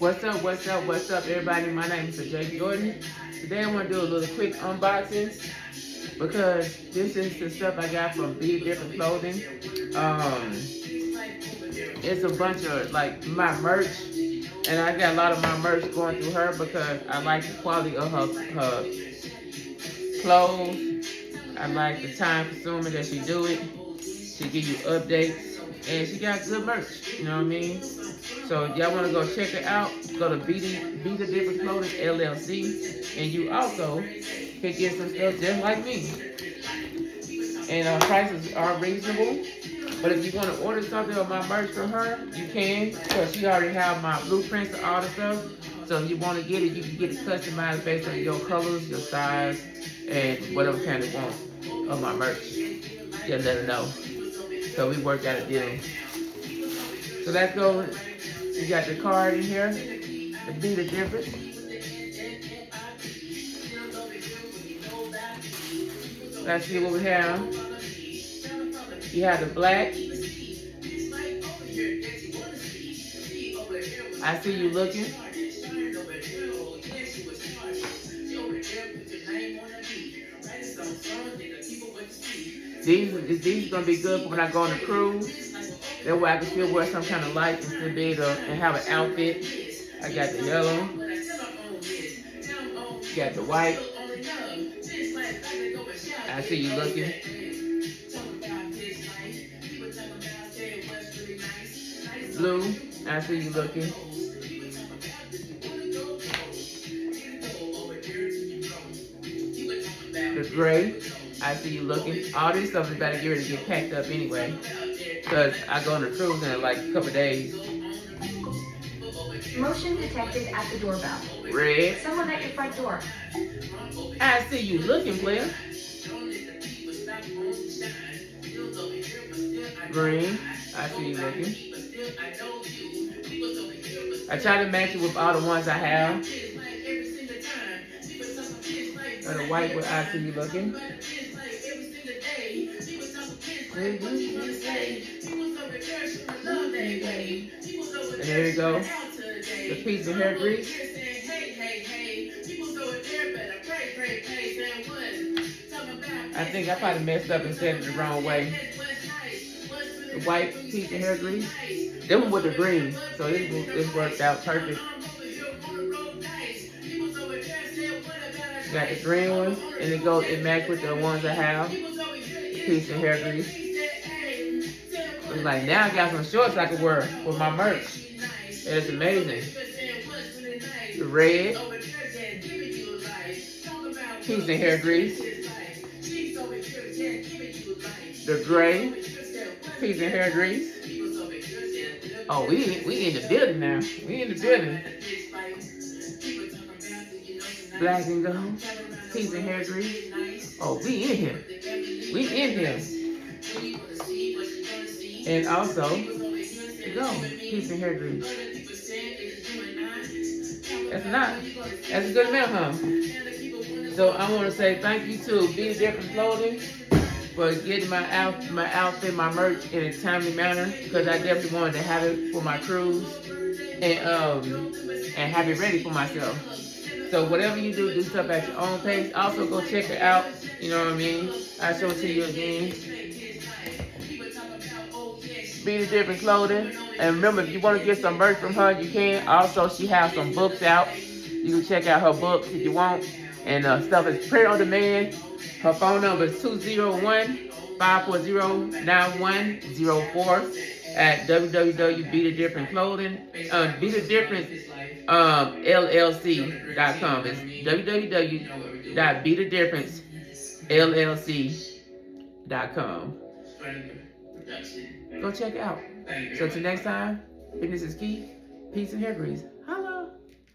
What's up, everybody? My name is TheJ Jordan. Today I want to do a little quick unboxing because this is the stuff I got from Different Clothing. It's a bunch of like my merch, and I got a lot of my merch going through her because I like the quality of her clothes. I like the time consuming that she do it. She give you updates, and she got good merch. You know what I mean? So if y'all want to go check her out, go to Be the Different Clothing LLC, and you also can get some stuff just like me. And prices are reasonable. But if you want to order something of my merch from her, you can, because she already have my blueprints and all the stuff. So if you want to get it, you can get it customized based on your colors, your size, and whatever kind of want of my merch. Just let her know. So we work out a deal. So let's go. You got the card in here, the Be the Difference. Let's see what we have. You have the black. I see you looking. These are gonna be good for when I go on a cruise. That way I can still wear some kind of light and still be able to have an outfit. I got the yellow. Got the white. I see you looking. Blue. I see you looking. The gray. I see you looking. All this stuff is about to get ready to get packed up anyway, because I go on a cruise in like a couple of days. Motion detected at the doorbell. Red. Someone at your front door. I see you looking, player. Green. I see you looking. I try to match it with all the ones I have. And the white one, I see you looking. And there you go. The piece of hair grease. I think I probably messed up and said it the wrong way. The white piece of hair grease. This one with the green, so this worked out perfect. Got the green one, and it matched with the ones I have. Piece of hair grease. It's like now I got some shorts I can wear with my merch. It's amazing. The red piece of hair grease. The gray piece of hair grease. Oh, we in the building now. We in the building. Black and gold piece of hair grease. Oh, we in here. We in here. And also, piece of hair grease. That's a good amount, huh? So I want to say thank you to Be Different Clothing for getting my outfit, my merch in a timely manner, because I definitely wanted to have it for my cruise and have it ready for myself. So whatever you do stuff at your own pace. Also go check it out. You know what I mean? I'll show it to you again. Be the Different Clothing. And remember, if you want to get some merch from her, you can. Also, she has some books out. You can check out her books if you want. And stuff is print on demand. Her phone number is 201-540-9104 at www.BeTheDifferentClothing. LLC.com. It's www.BeTheDifferenceLLC.com. Go check it out. So till next time, fitness is key. Peace and hair grease.